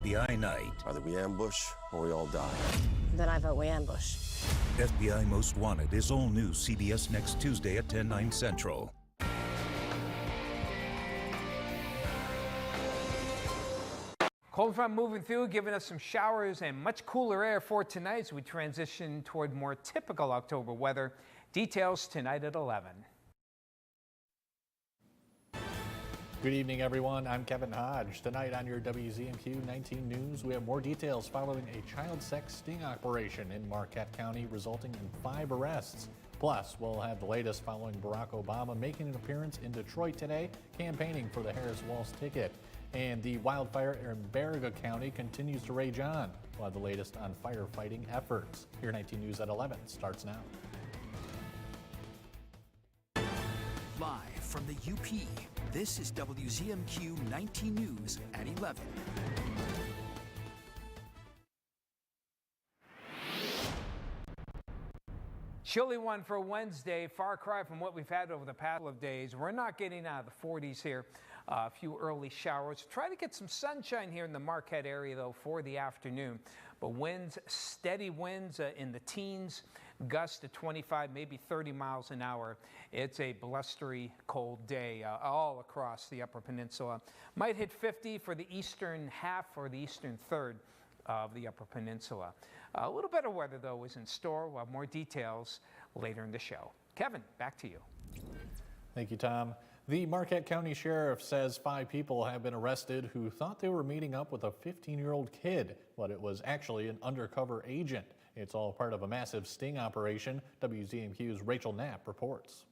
FBI night. Either we ambush or we all die. Then I vote we ambush. FBI Most Wanted is all new CBS next Tuesday at 10, 9 Central. Cold front moving through, giving us some showers and much cooler air for tonight as we transition toward more typical October weather. Details tonight at 11. Good evening, everyone. I'm Kevin Hodge. Tonight on your WZMQ 19 News, we have more details following a child sex sting operation in Marquette County, resulting in 5 arrests. Plus, we'll have the latest following Barack Obama making an appearance in Detroit today, campaigning for the Harris-Walz ticket. And the wildfire in Baraga County continues to rage on. We'll have the latest on firefighting efforts. Your 19 News at 11 starts now. Live from the UP, this is WZMQ 19 News at 11. Chilly one for Wednesday, far cry from what we've had over the past couple of days. We're not getting out of the 40s here. A few early showers. Try to get some sunshine here in the Marquette area, though, for the afternoon. But winds, steady winds in the teens, gusts to 25, maybe 30 miles an hour. It's a blustery, cold day all across the Upper Peninsula. Might hit 50 for the eastern half or the eastern third of the Upper Peninsula. A little better weather, though, is in store. We'll have more details later in the show. Kevin, back to you. Thank you, Tom. The Marquette County Sheriff says 5 people have been arrested who thought they were meeting up with a 15-year-old kid, but it was actually an undercover agent. It's all part of a massive sting operation. WZMQ's Rachel Knapp reports.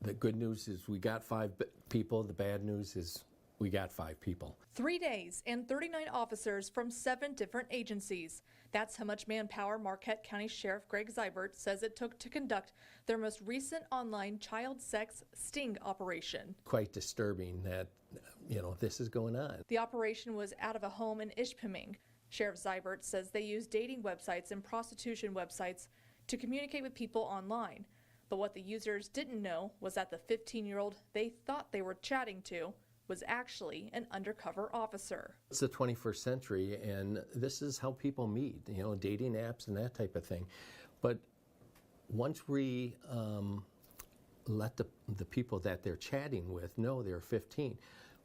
The good news is we got 5 people. The bad news is we got 5 people. 3 days and 39 officers from 7 different agencies. That's how much manpower Marquette County Sheriff Greg Zybert says it took to conduct their most recent online child sex sting operation. Quite disturbing that, this is going on. The operation was out of a home in Ishpeming. Sheriff Zybert says they used dating websites and prostitution websites to communicate with people online. But what the users didn't know was that the 15-year-old they thought they were chatting to was actually an undercover officer. It's the 21st century, and this is how people meet, dating apps and that type of thing. But once we let the people that they're chatting with know they're 15,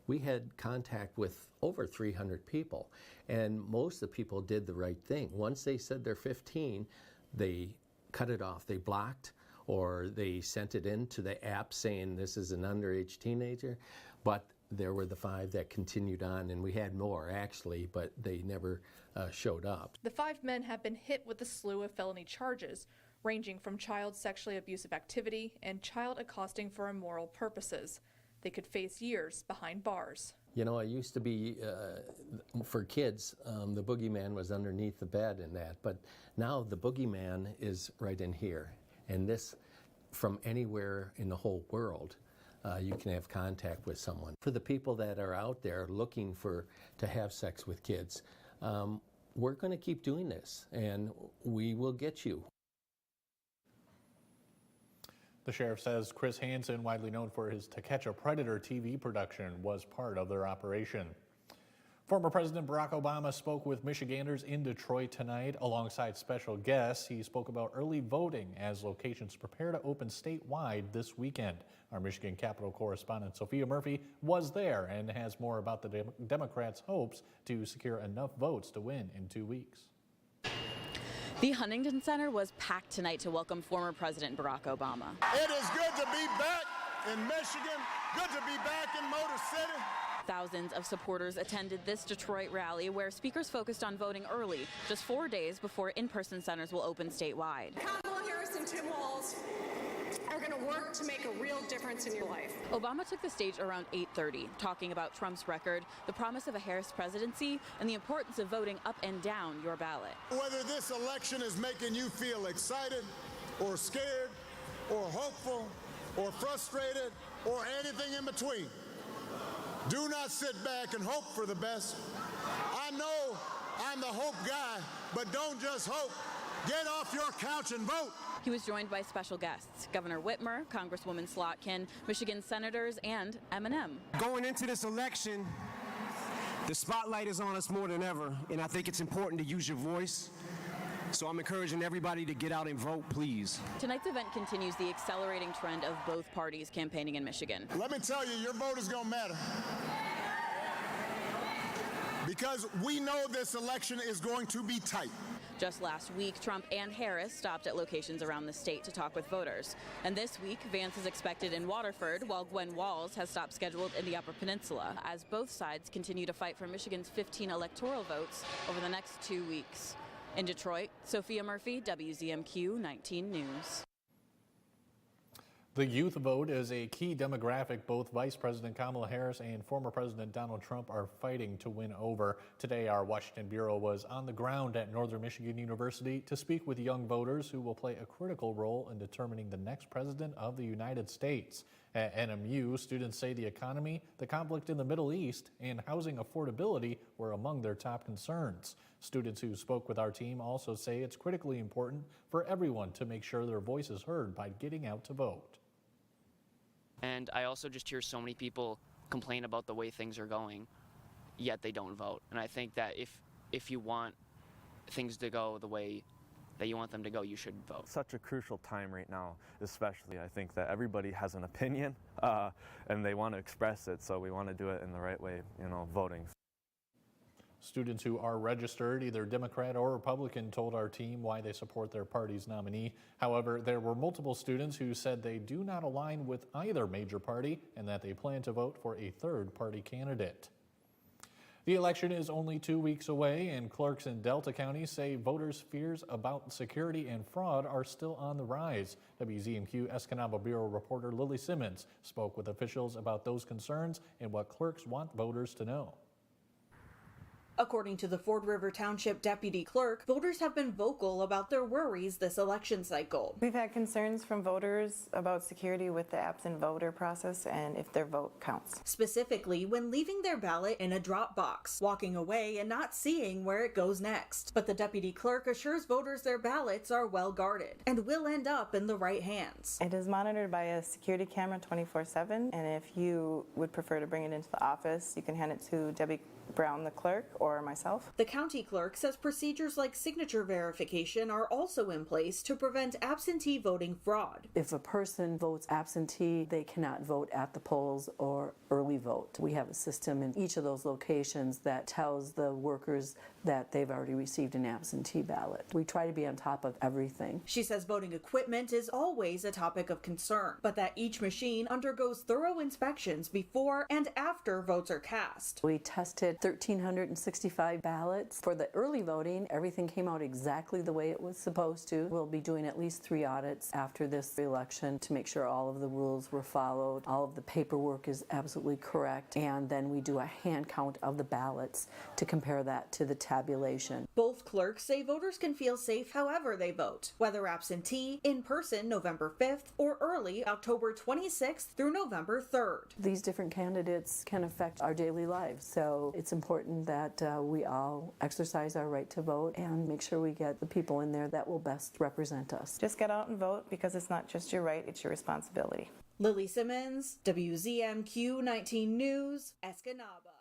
we had contact with over 300 people, and most of the people did the right thing. Once they said they're 15, they cut it off. They blocked, or they sent it into the app saying this is an underage teenager. But there were the 5 that continued on, and we had more actually, but they never showed up. The 5 men have been hit with a slew of felony charges, ranging from child sexually abusive activity and child accosting for immoral purposes. They could face years behind bars. It used to be, for kids, the boogeyman was underneath the bed and that, but now the boogeyman is right in here. And this, from anywhere in the whole world, you can have contact with someone. For the people that are out there looking to have sex with kids, we're going to keep doing this, and we will get you. The sheriff says Chris Hansen, widely known for his To Catch a Predator TV production, was part of their operation. Former President Barack Obama spoke with Michiganders in Detroit tonight alongside special guests. He spoke about early voting as locations prepare to open statewide this weekend. Our Michigan Capitol correspondent Sophia Murphy was there and has more about the Democrats' hopes to secure enough votes to win in 2 weeks. The Huntington Center was packed tonight to welcome former President Barack Obama. It is good to be back in Michigan, good to be back in Motor City. Thousands of supporters attended this Detroit rally where speakers focused on voting early, just 4 days before in-person centers will open statewide. Kamala Harris and Tim Walz are going to work to make a real difference in your life. Obama took the stage around 8:30, talking about Trump's record, the promise of a Harris presidency, and the importance of voting up and down your ballot. Whether this election is making you feel excited or scared or hopeful or frustrated or anything in between, do not sit back and hope for the best. I know I'm the hope guy, but don't just hope. Get off your couch and vote. He was joined by special guests, Governor Whitmer, Congresswoman Slotkin, Michigan senators, and Eminem. Going into this election, The spotlight is on us more than ever, and I think it's important to use your voice. So I'm encouraging everybody to get out and vote, please. Tonight's event continues the accelerating trend of both parties campaigning in Michigan. Let me tell you, your vote is going to matter. Because we know this election is going to be tight. Just last week, Trump and Harris stopped at locations around the state to talk with voters. And this week, Vance is expected in Waterford, while Gwen Walz has stopped scheduled in the Upper Peninsula, as both sides continue to fight for Michigan's 15 electoral votes over the next 2 weeks. In Detroit, Sophia Murphy, WZMQ 19 News. The youth vote is a key demographic both Vice President Kamala Harris and former President Donald Trump are fighting to win over. Today, our Washington Bureau was on the ground at Northern Michigan University to speak with young voters who will play a critical role in determining the next president of the United States. At NMU, students say the economy, the conflict in the Middle East, and housing affordability were among their top concerns. Students who spoke with our team also say it's critically important for everyone to make sure their voice is heard by getting out to vote. And I also just hear so many people complain about the way things are going, yet they don't vote. And I think that if you want things to go the way that you want them to go, you should vote. Such a crucial time right now, especially. I think that everybody has an opinion and they want to express it, so we want to do it in the right way, voting. Students who are registered, either Democrat or Republican, told our team why they support their party's nominee. However, there were multiple students who said they do not align with either major party and that they plan to vote for a third-party candidate. The election is only 2 weeks away, and clerks in Delta County say voters' fears about security and fraud are still on the rise. WZMQ Escanaba Bureau reporter Lily Simmons spoke with officials about those concerns and what clerks want voters to know. According to the Ford River Township Deputy Clerk, voters have been vocal about their worries this election cycle. We've had concerns from voters about security with the absent voter process and if their vote counts. Specifically, when leaving their ballot in a drop box, walking away and not seeing where it goes next. But the Deputy Clerk assures voters their ballots are well guarded and will end up in the right hands. It is monitored by a security camera 24/7, and if you would prefer to bring it into the office, you can hand it to Debbie Brown, the clerk, or myself. The county clerk says procedures like signature verification are also in place to prevent absentee voting fraud. If a person votes absentee, they cannot vote at the polls or early vote. We have a system in each of those locations that tells the workers that they've already received an absentee ballot. We try to be on top of everything. She says voting equipment is always a topic of concern, but that each machine undergoes thorough inspections before and after votes are cast. We tested 1,365 ballots. For the early voting, everything came out exactly the way it was supposed to. We'll be doing at least 3 audits after this election to make sure all of the rules were followed, all of the paperwork is absolutely correct, and then we do a hand count of the ballots to compare that to the tabulation. Both clerks say voters can feel safe however they vote, whether absentee, in person November 5th, or early October 26th through November 3rd. These different candidates can affect our daily lives, so it's important that we all exercise our right to vote and make sure we get the people in there that will best represent us. Just get out and vote, because it's not just your right, it's your responsibility. Lily Simmons, WZMQ 19 News, Escanaba.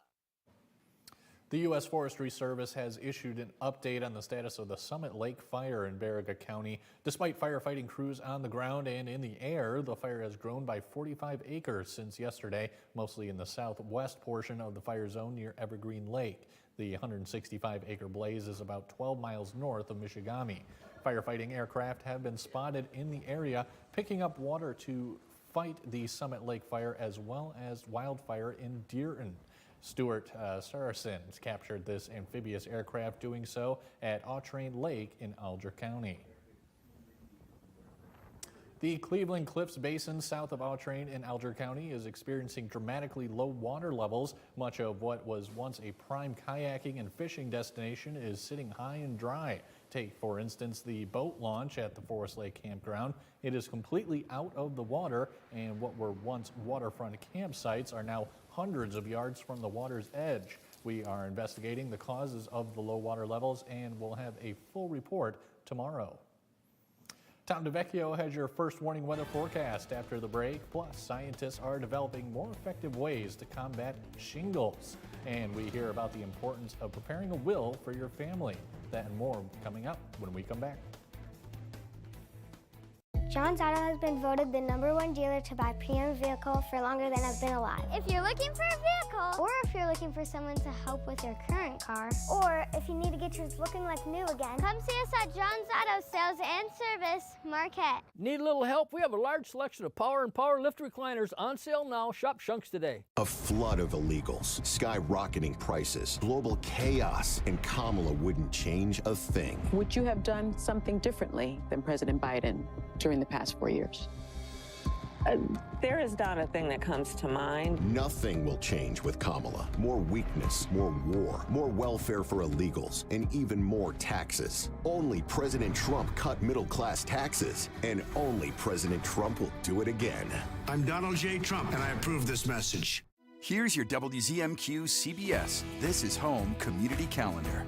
The U.S. Forestry Service has issued an update on the status of the Summit Lake fire in Baraga County. Despite firefighting crews on the ground and in the air, the fire has grown by 45 acres since yesterday, mostly in the southwest portion of the fire zone near Evergreen Lake. The 165-acre blaze is about 12 miles north of Michigami. Firefighting aircraft have been spotted in the area, picking up water to fight the Summit Lake fire as well as wildfire in Dearton. Stuart Saracens captured this amphibious aircraft doing so at Autrain Lake in Alger County. The Cleveland Cliffs Basin south of Autrain in Alger County is experiencing dramatically low water levels. Much of what was once a prime kayaking and fishing destination is sitting high and dry. Take, for instance, the boat launch at the Forest Lake Campground. It is completely out of the water, and what were once waterfront campsites are now hundreds of yards from the water's edge. We are investigating the causes of the low water levels and will have a full report tomorrow. Tom DeVecchio has your first warning weather forecast after the break. Plus, scientists are developing more effective ways to combat shingles. And we hear about the importance of preparing a will for your family. That and more coming up when we come back. John's Auto has been voted the #1 dealer to buy pre-owned vehicle for longer than I've been alive. If you're looking for a vehicle, or if you're looking for someone to help with your current car, or if you need to get yours looking like new again, come see us at John's Auto Sales and Service, Marquette. Need a little help? We have a large selection of power and power lift recliners on sale now. Shop Shunks today. A flood of illegals, skyrocketing prices, global chaos, and Kamala wouldn't change a thing. Would you have done something differently than President Biden during the past 4 years? There is not a thing that comes to mind. Nothing will change with Kamala. More weakness, more war, more welfare for illegals, and even more taxes. Only President Trump cut middle-class taxes, and only President Trump will do it again. I'm Donald J. Trump, and I approve this message. Here's your WZMQ CBS This is Home Community Calendar.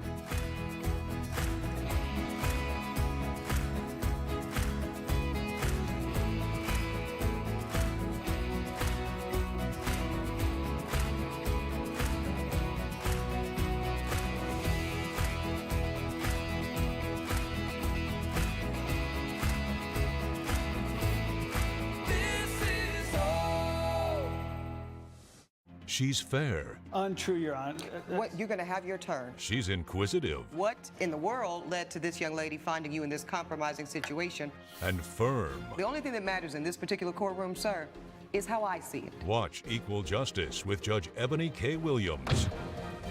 She's fair. Untrue, Your Honor. What, you're going to have your turn. She's inquisitive. What in the world led to this young lady finding you in this compromising situation? And firm. The only thing that matters in this particular courtroom, sir, is how I see it. Watch Equal Justice with Judge Ebony K. Williams.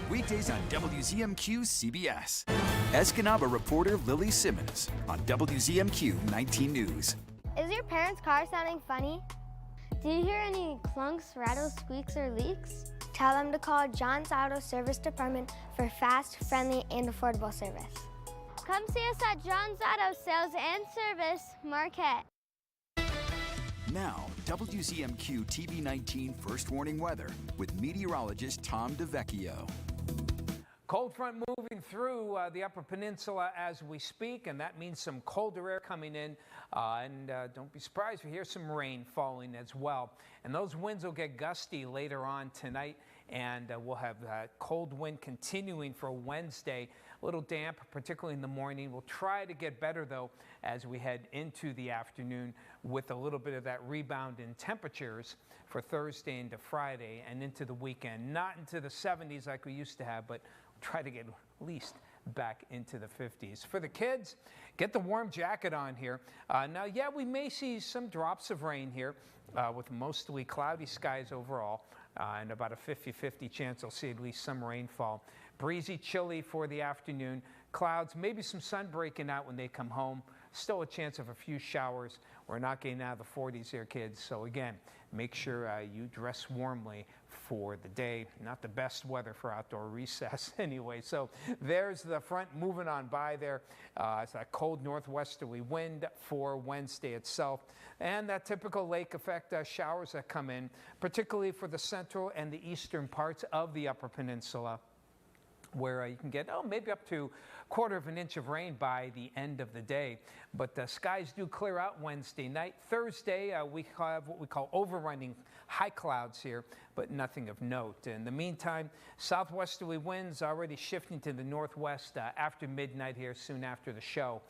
Weekdays on WZMQ CBS. Escanaba reporter Lily Simmons on WZMQ 19 News. Is your parents' car sounding funny? Do you hear any clunks, rattles, squeaks, or leaks? Tell them to call John's Auto Service Department for fast, friendly, and affordable service. Come see us at John's Auto Sales and Service, Marquette. Now, WZMQ TV 19 First Warning Weather with meteorologist Tom DeVecchio. Cold front moving through the Upper Peninsula as we speak, and that means some colder air coming in. Don't be surprised if you hear some rain falling as well. And those winds will get gusty later on tonight, and we'll have cold wind continuing for Wednesday. A little damp, particularly in the morning. We'll try to get better, though, as we head into the afternoon with a little bit of that rebound in temperatures for Thursday into Friday and into the weekend. Not into the 70s like we used to have, but try to get at least back into the 50s. For the kids, get the warm jacket on here. Now, yeah, we may see some drops of rain here with mostly cloudy skies overall and about a 50-50 chance we'll see at least some rainfall. Breezy, chilly for the afternoon. Clouds, maybe some sun breaking out when they come home. Still a chance of a few showers. We're not getting out of the 40s here, kids. So again, make sure you dress warmly for the day. Not the best weather for outdoor recess anyway. So there's the front moving on by there. It's that cold northwesterly wind for Wednesday itself. And that typical lake effect showers that come in, particularly for the central and the eastern parts of the Upper Peninsula, where you can get, maybe up to 1/4 of an inch of rain by the end of the day. But the skies do clear out Wednesday night. Thursday, we have what we call overrunning high clouds here, but nothing of note. In the meantime, southwesterly winds already shifting to the northwest after midnight here, soon after the show.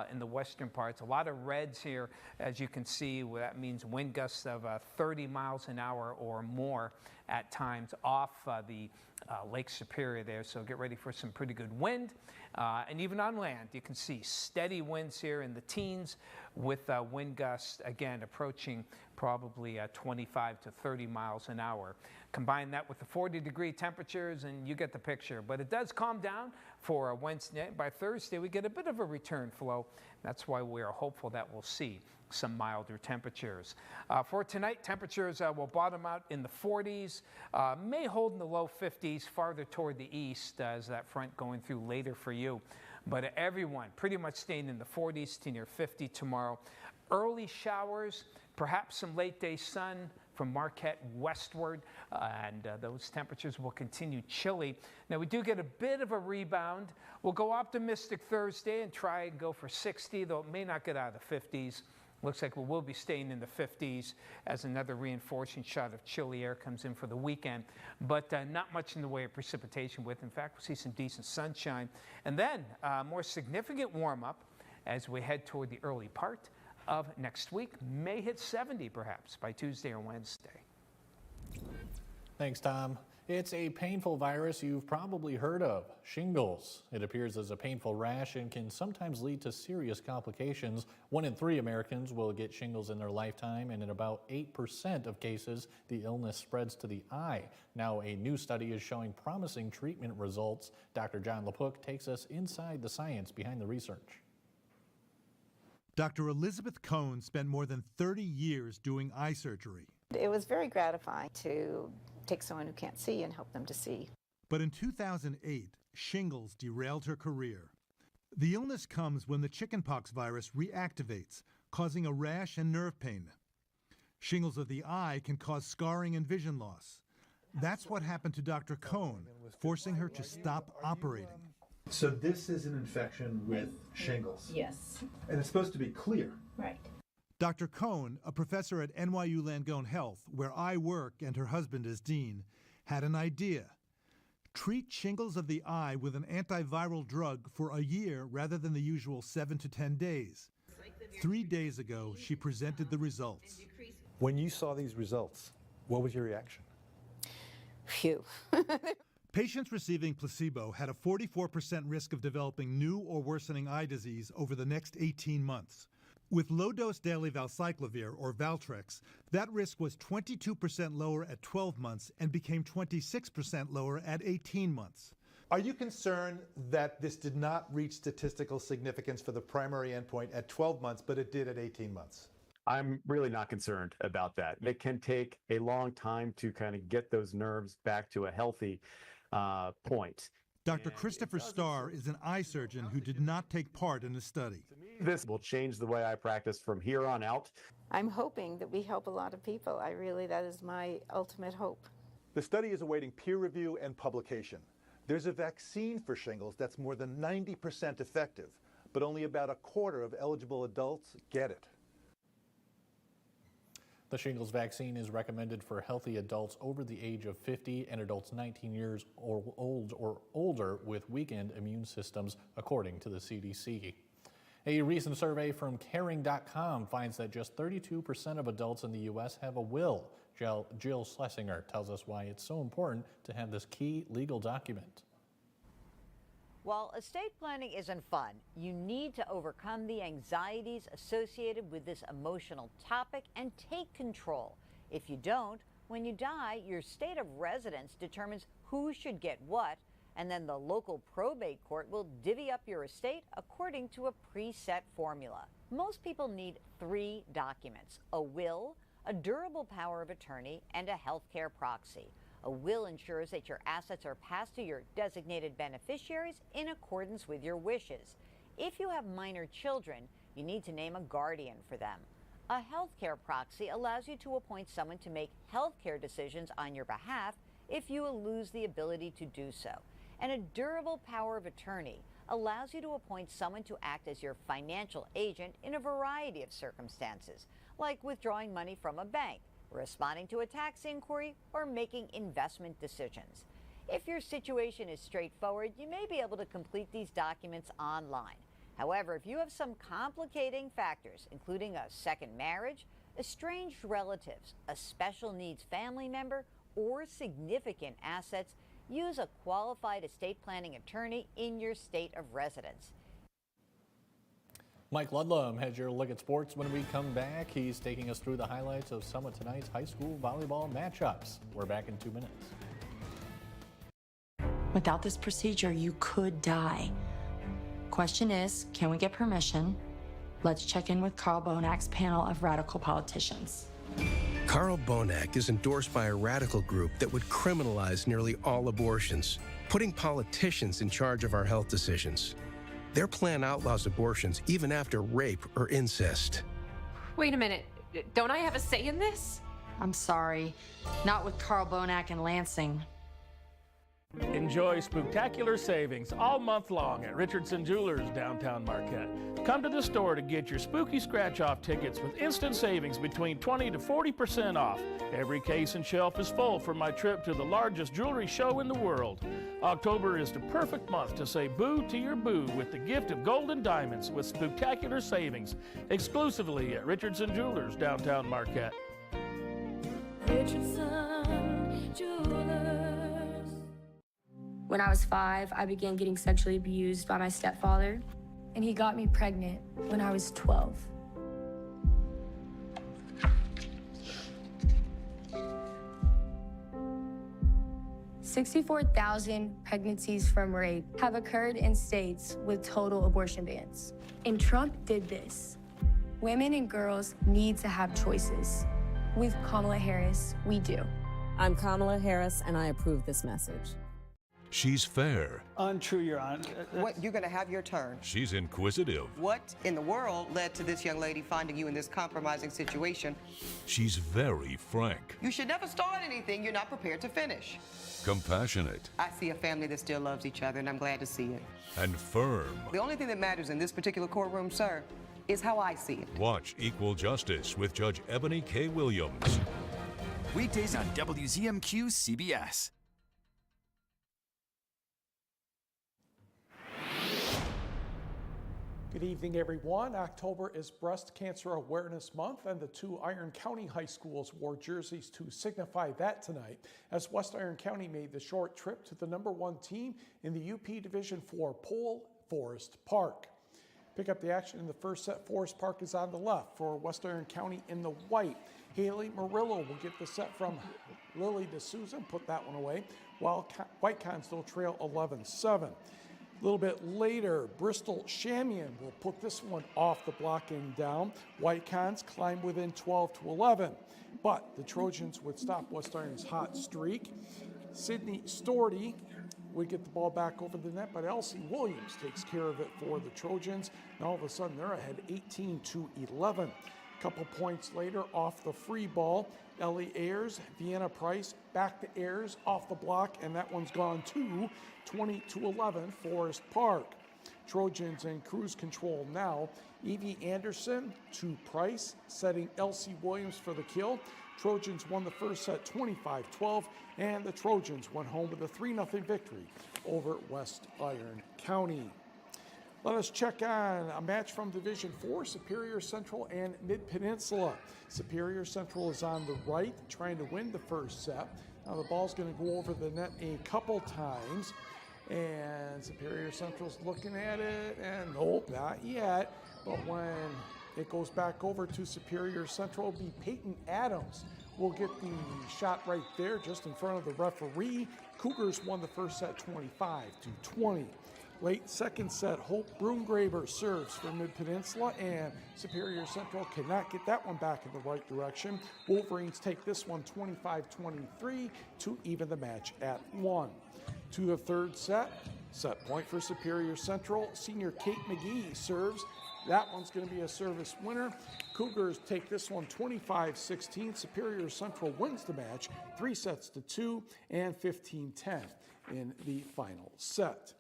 In the western parts, a lot of reds here, as you can see. Well, that means wind gusts of 30 miles an hour or more at times off the Lake Superior there, so get ready for some pretty good wind. And even on land, you can see steady winds here in the teens with wind gusts, again, approaching probably 25 to 30 miles an hour. Combine that with the 40-degree temperatures, and you get the picture. But it does calm down for Wednesday. By Thursday, we get a bit of a return flow. That's why we are hopeful that we'll see some milder temperatures. For tonight, temperatures will bottom out in the 40s, may hold in the low 50s farther toward the east as that front going through later for you. But everyone pretty much staying in the 40s to near 50 tomorrow. Early showers, perhaps some late day sun from Marquette westward, and those temperatures will continue chilly. Now, we do get a bit of a rebound. We'll go optimistic Thursday and try and go for 60, though it may not get out of the 50s. Looks like we will be staying in the 50s as another reinforcing shot of chilly air comes in for the weekend, but not much in the way of precipitation with. In fact, we'll see some decent sunshine. And then more significant warm-up as we head toward the early part of next week. May hit 70 perhaps by Tuesday or Wednesday. Thanks, Tom. It's a painful virus you've probably heard of, shingles. It appears as a painful rash and can sometimes lead to serious complications. 1 in 3 Americans will get shingles in their lifetime, and in about 8% of cases, the illness spreads to the eye. Now, a new study is showing promising treatment results. Dr. John LaPook takes us inside the science behind the research. Dr. Elizabeth Cohn spent more than 30 years doing eye surgery. It was very gratifying to take someone who can't see and help them to see. But in 2008, shingles derailed her career. The illness comes when the chickenpox virus reactivates, causing a rash and nerve pain. Shingles of the eye can cause scarring and vision loss. That's what happened to Dr. Cohn, forcing her to stop operating. So this is an infection with shingles? Yes. And it's supposed to be clear? Right. Dr. Cohn, a professor at NYU Langone Health, where I work and her husband is dean, had an idea. Treat shingles of the eye with an antiviral drug for a year rather than the usual 7 to 10 days. 3 days ago, she presented the results. When you saw these results, what was your reaction? Phew. Patients receiving placebo had a 44% risk of developing new or worsening eye disease over the next 18 months. With low-dose daily valcyclovir, or Valtrex, that risk was 22% lower at 12 months and became 26% lower at 18 months. Are you concerned that this did not reach statistical significance for the primary endpoint at 12 months, but it did at 18 months? I'm really not concerned about that. It can take a long time to kind of get those nerves back to a healthy point. Dr. Christopher Starr is an eye surgeon who did not take part in the study. This will change the way I practice from here on out. I'm hoping that we help a lot of people. That is my ultimate hope. The study is awaiting peer review and publication. There's a vaccine for shingles that's more than 90% effective, but only about a quarter of eligible adults get it. The shingles vaccine is recommended for healthy adults over the age of 50 and adults 19 years old or older with weakened immune systems, according to the CDC. A recent survey from Caring.com finds that just 32% of adults in the U.S. have a will. Jill Schlesinger tells us why it's so important to have this key legal document. While estate planning isn't fun, you need to overcome the anxieties associated with this emotional topic and take control. If you don't, when you die, your state of residence determines who should get what, and then the local probate court will divvy up your estate according to a preset formula. Most people need 3 documents: a will, a durable power of attorney, and a healthcare proxy. A will ensures that your assets are passed to your designated beneficiaries in accordance with your wishes. If you have minor children, you need to name a guardian for them. A healthcare proxy allows you to appoint someone to make healthcare decisions on your behalf if you lose the ability to do so. And a durable power of attorney allows you to appoint someone to act as your financial agent in a variety of circumstances, like withdrawing money from a bank, responding to a tax inquiry, or making investment decisions. If your situation is straightforward, you may be able to complete these documents online. However, if you have some complicating factors, including a second marriage, estranged relatives, a special needs family member, or significant assets, use a qualified estate planning attorney in your state of residence. Mike Ludlam has your look at sports. When we come back, he's taking us through the highlights of some of tonight's high school volleyball matchups. We're back in 2 minutes. Without this procedure, you could die. Question is, can we get permission? Let's check in with Carl Bonak's panel of radical politicians. Carl Bonak is endorsed by a radical group that would criminalize nearly all abortions, putting politicians in charge of our health decisions. Their plan outlaws abortions even after rape or incest. Wait a minute, don't I have a say in this? I'm sorry, not with Carl Bonak and Lansing. Enjoy spectacular savings all month long at Richardson Jewelers, downtown Marquette. Come to the store to get your spooky scratch-off tickets with instant savings between 20 to 40% off. Every case and shelf is full for my trip to the largest jewelry show in the world. October is the perfect month to say boo to your boo with the gift of gold and diamonds with spectacular savings, exclusively at Richardson Jewelers, downtown Marquette. Richardson Jewelers. When I was 5, I began getting sexually abused by my stepfather, and he got me pregnant when I was 12. "64,000 pregnancies from rape have occurred in states with total abortion bans. And Trump did this. Women and girls need to have choices. With Kamala Harris, we do." I'm Kamala Harris, and I approve this message. She's fair. Untrue, Your Honor. What, you're going to have your turn. She's inquisitive. What in the world led to this young lady finding you in this compromising situation? She's very frank. You should never start anything you're not prepared to finish. Compassionate. I see a family that still loves each other, and I'm glad to see it. And firm. The only thing that matters in this particular courtroom, sir, is how I see it. Watch Equal Justice with Judge Ebony K. Williams. Weekdays on WZMQ CBS. Good evening, everyone. October is Breast Cancer Awareness Month, and the 2 Iron County high schools wore jerseys to signify that tonight, as West Iron County made the short trip to the #1 team in the UP Division 4 poll, Forest Park. Pick up the action in the first set. Forest Park is on the left for West Iron County in the white. Haley Murillo will get the set from Lily D'Souza and put that one away, while White Cons still trail 11-7. A little bit later, Bristol Shamian will put this one off the blocking down. White Cons climb within 12-11, but the Trojans would stop West Iron's hot streak. Sydney Storty would get the ball back over the net, but Elsie Williams takes care of it for the Trojans, and all of a sudden they're ahead 18-11. A couple points later, off the free ball, Ellie Ayers, Vienna Price, back to Ayers, off the block, and that one's gone too. 20-11, Forest Park. Trojans in cruise control now. Evie Anderson to Price, setting Elsie Williams for the kill. Trojans won the first set 25-12, and the Trojans went home with a 3-0 victory over West Iron County. Let us check on a match from Division 4, Superior Central and Mid-Peninsula. Superior Central is on the right, trying to win the first set. Now the ball's going to go over the net a couple times, and Superior Central's looking at it, and nope, not yet. But when it goes back over to Superior Central, it'll be Peyton Adams will get the shot right there, just in front of the referee. Cougars won the first set 25-20. Late second set, Hope Broomgraber serves for Mid-Peninsula, and Superior Central cannot get that one back in the right direction. Wolverines take this one 25-23 to even the match at 1. To the third set, set point for Superior Central. Senior Kate McGee serves. That one's going to be a service winner. Cougars take this one 25-16. Superior Central wins the match 3-2 and 15-10 in the final set.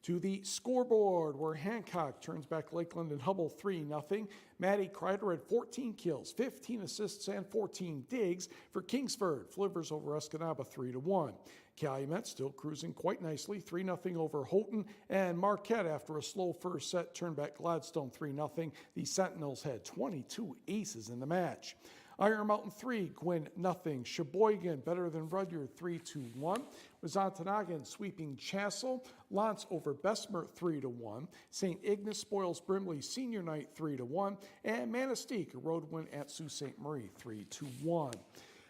To the scoreboard, where Hancock turns back Lakeland and Hubble 3-0. Maddie Kreider had 14 kills, 15 assists, and 14 digs for Kingsford. Flivers over Escanaba 3-1. Calumet still cruising quite nicely, 3-0 over Houghton. And Marquette, after a slow first set, turned back Gladstone 3-0. The Sentinels had 22 aces in the match. Iron Mountain 3, Gwyn 0. Sheboygan better than Rudyard 3-1. Wazantanagan sweeping Chassel. Lance over Bessemer 3-1. St. Ignace spoils Brimley Senior Night 3-1. And Manistee, a road win at Sault Ste. Marie 3-1.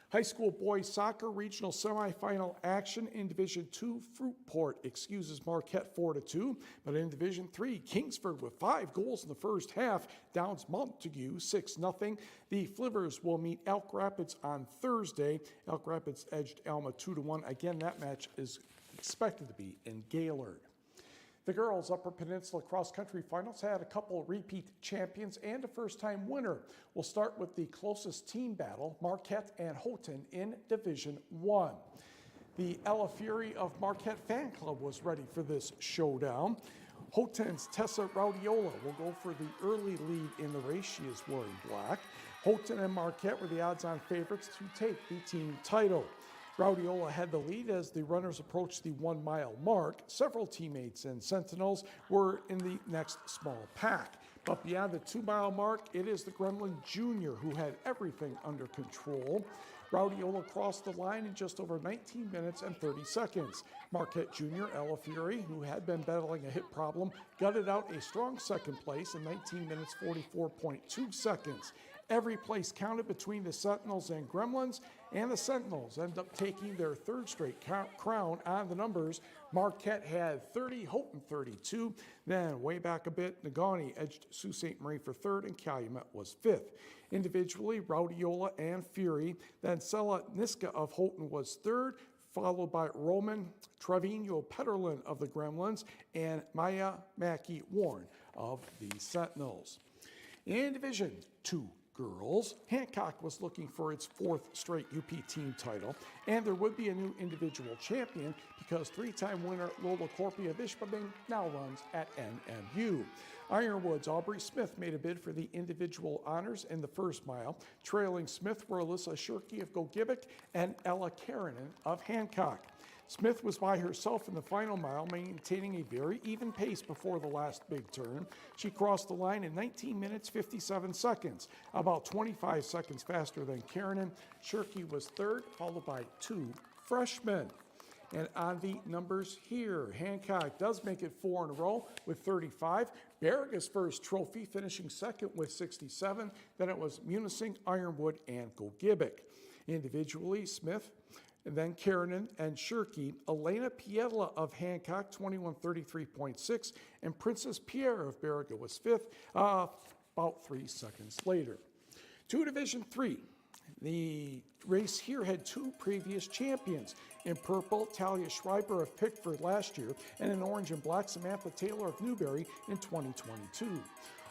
High school boys soccer regional semifinal action in Division 2. Fruitport excuses Marquette 4-2, but in Division 3, Kingsford with 5 goals in the first half downs Montague 6-0. The Flivers will meet Elk Rapids on Thursday. Elk Rapids edged Alma 2-1. Again, that match is expected to be in Gaylord. The girls' Upper Peninsula cross-country finals had a couple repeat champions and a first-time winner. We'll start with the closest team battle, Marquette and Houghton in Division 1. The Ella Fury of Marquette Fan Club was ready for this showdown. Houghton's Tessa Raudiola will go for the early lead in the race. She is wearing black. Houghton and Marquette were the odds-on favorites to take the team title. Raudiola had the lead as the runners approached the 1 mile mark. Several teammates and Sentinels were in the next small pack. But beyond the 2 mile mark, it is the Gremlin Jr. who had everything under control. Raudiola crossed the line in just over 19 minutes and 30 seconds. Marquette Jr. Ella Fury, who had been battling a hip problem, gutted out a strong second place in 19 minutes 44.2 seconds. Every place counted between the Sentinels and Gremlins, and the Sentinels end up taking their third straight crown on the numbers. Marquette had 30, Houghton 32. Then way back a bit, Negaunee edged Sault Ste. Marie for third, and Calumet was fifth. Individually, Raudiola and Fury. Then Sella Niska of Houghton was third, followed by Roman Trevino Petterlin of the Gremlins and Maya Mackey Warren of the Sentinels. In Division 2 girls, Hancock was looking for its 4th straight UP team title, and there would be a new individual champion because 3-time winner Lola Corpia of Ishpeming now runs at NMU. Ironwood's Aubrey Smith made a bid for the individual honors in the first mile. Trailing Smith were Alyssa Shirky of Gogibic and Ella Karanen of Hancock. Smith was by herself in the final mile, maintaining a very even pace before the last big turn. She crossed the line in 19 minutes, 57 seconds, about 25 seconds faster than Karanen. Shirky was third, followed by 2 freshmen. And on the numbers here, Hancock does make it 4 in a row with 35. Barriga's first trophy, finishing second with 67. Then it was Munising, Ironwood, and Gogibic. Individually, Smith, and then Karanen and Shirky. Elena Pietla of Hancock, 21:33.6, and Princess Pierre of Barriga was fifth, about 3 seconds later. To Division 3. The race here had 2 previous champions. In purple, Talia Schreiber of Pickford last year, and in orange and black, Samantha Taylor of Newberry in 2022.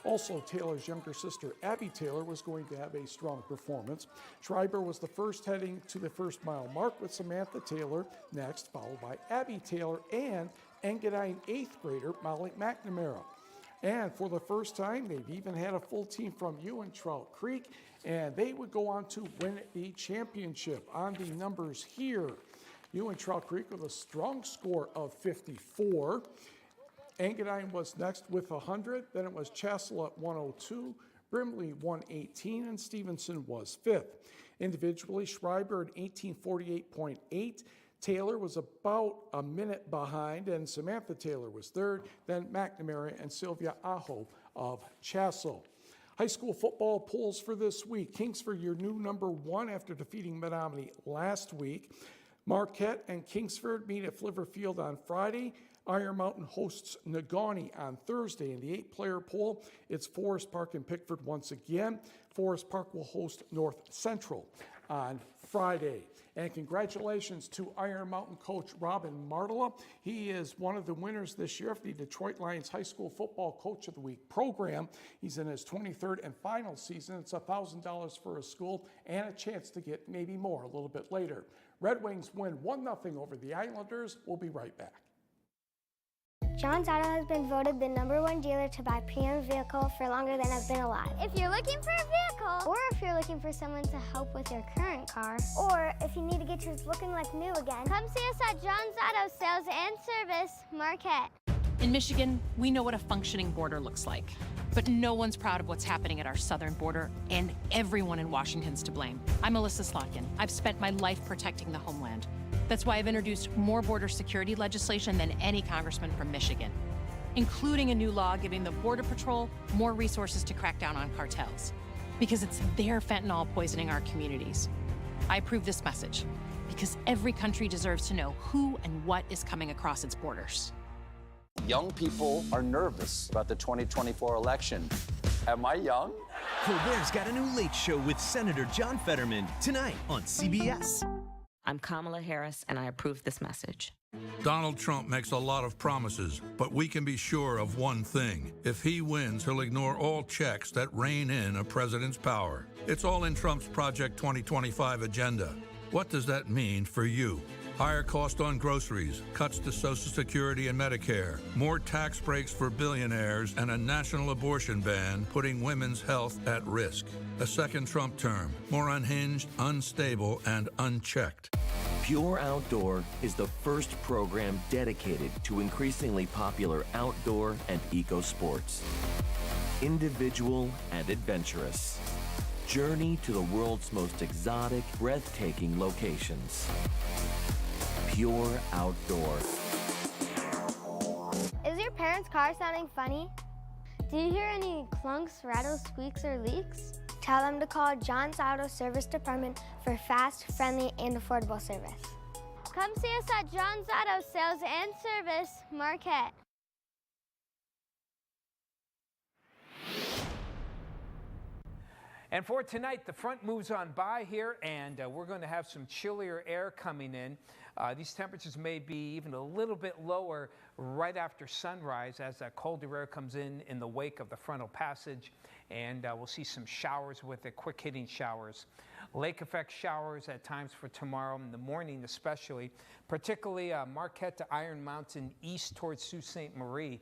Also, Taylor's younger sister, Abby Taylor, was going to have a strong performance. Schreiber was the first heading to the first mile mark, with Samantha Taylor next, followed by Abby Taylor and Engadine 8th grader Molly McNamara. And for the first time, they've even had a full team from Ewan-Trout Creek, and they would go on to win the championship. On the numbers here, Ewan-Trout Creek with a strong score of 54. Engadine was next with 100, then it was Chassel at 102, Brimley 118, and Stevenson was fifth. Individually, Schreiber at 18:48.8. Taylor was about a minute behind, and Samantha Taylor was third, then McNamara and Sylvia Aho of Chassel. High school football polls for this week. Kingsford, your new number 1 after defeating Menominee last week. Marquette and Kingsford meet at Flivver Field on Friday. Iron Mountain hosts Negaunee on Thursday. In the 8-player poll, it's Forest Park and Pickford once again. Forest Park will host North Central on Friday. And congratulations to Iron Mountain coach Robin Martela. He is one of the winners this year of the Detroit Lions High School Football Coach of the Week program. He's in his 23rd and final season. It's $1,000 for a school and a chance to get maybe more a little bit later. Red Wings win 1-0 over the Islanders. We'll be right back. John's Auto has been voted the #1 dealer to buy pre-owned vehicle for longer than I've been alive. If you're looking for a vehicle, or if you're looking for someone to help with your current car, or if you need to get yours looking like new again, come see us at John's Auto Sales and Service, Marquette. In Michigan, we know what a functioning border looks like. But no one's proud of what's happening at our southern border, and everyone in Washington's to blame. I'm Alyssa Slotkin. I've spent my life protecting the homeland. That's why I've introduced more border security legislation than any congressman from Michigan, including a new law giving the Border Patrol more resources to crack down on cartels, because it's their fentanyl poisoning our communities. I approve this message because every country deserves to know who and what is coming across its borders. Young people are nervous about the 2024 election. Am I young? Colbert's got a new late show with Senator John Fetterman tonight on CBS. I'm Kamala Harris, and I approve this message. Donald Trump makes a lot of promises, but we can be sure of one thing. If he wins, he'll ignore all checks that rein in a president's power. It's all in Trump's Project 2025 agenda. What does that mean for you? Higher cost on groceries, cuts to Social Security and Medicare, more tax breaks for billionaires, and a national abortion ban putting women's health at risk. A second Trump term, more unhinged, unstable, and unchecked. Pure Outdoor is the first program dedicated to increasingly popular outdoor and eco sports. Individual and adventurous. Journey to the world's most exotic, breathtaking locations. Pure Outdoor. Is your parents' car sounding funny? Do you hear any clunks, rattles, squeaks, or leaks? Tell them to call John's Auto Service Department for fast, friendly, and affordable service. Come see us at John's Auto Sales and Service, Marquette. And for tonight, the front moves on by here, and we're going to have some chillier air coming in. These temperatures may be even a little bit lower right after sunrise as that colder air comes in the wake of the frontal passage, and we'll see some showers with it, quick hitting showers. Lake effect showers at times for tomorrow in the morning especially, particularly Marquette to Iron Mountain east towards Sault Ste. Marie.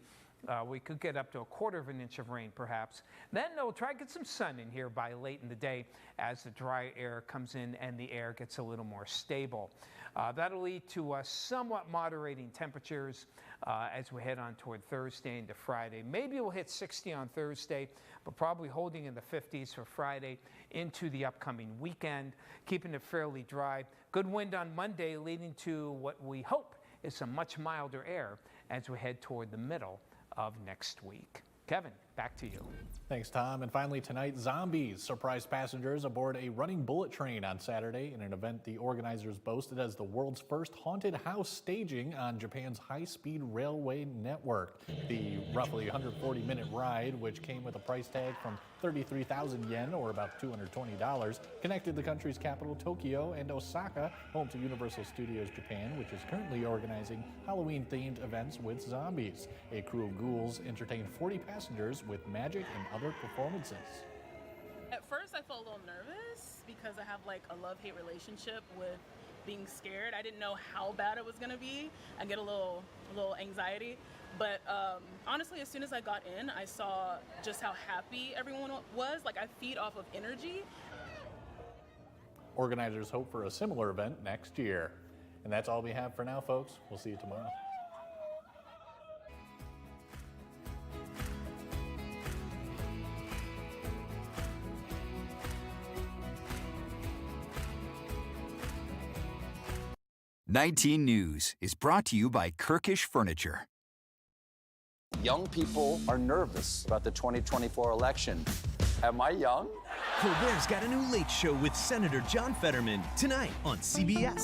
We could get up to 1/4 of an inch of rain perhaps. Then we'll try to get some sun in here by late in the day as the dry air comes in and the air gets a little more stable. That'll lead to somewhat moderating temperatures as we head on toward Thursday into Friday. Maybe we'll hit 60 on Thursday, but probably holding in the 50s for Friday into the upcoming weekend, keeping it fairly dry. Good wind on Monday, leading to what we hope is some much milder air as we head toward the middle of next week. Kevin, back to you. Thanks, Tom. And finally tonight, zombies surprised passengers aboard a running bullet train on Saturday in an event the organizers boasted as the world's first haunted house staging on Japan's high-speed railway network. The roughly 140-minute ride, which came with a price tag from 33,000 yen, or about $220, connected the country's capital, Tokyo, and Osaka, home to Universal Studios Japan, which is currently organizing Halloween-themed events with zombies. A crew of ghouls entertained 40 passengers with magic and other performances. At first I felt a little nervous because I have like a love-hate relationship with being scared. I didn't know how bad it was going to be. I get a little anxiety. But honestly, as soon as I got in, I saw just how happy everyone was. Like, I feed off of energy. Organizers hope for a similar event next year. And that's all we have for now, folks. We'll see you tomorrow. "19 News is brought to you by Kirkish Furniture. Young people are nervous about the 2024 election. Am I young? Colbert's got a new late show with Senator John Fetterman tonight on CBS.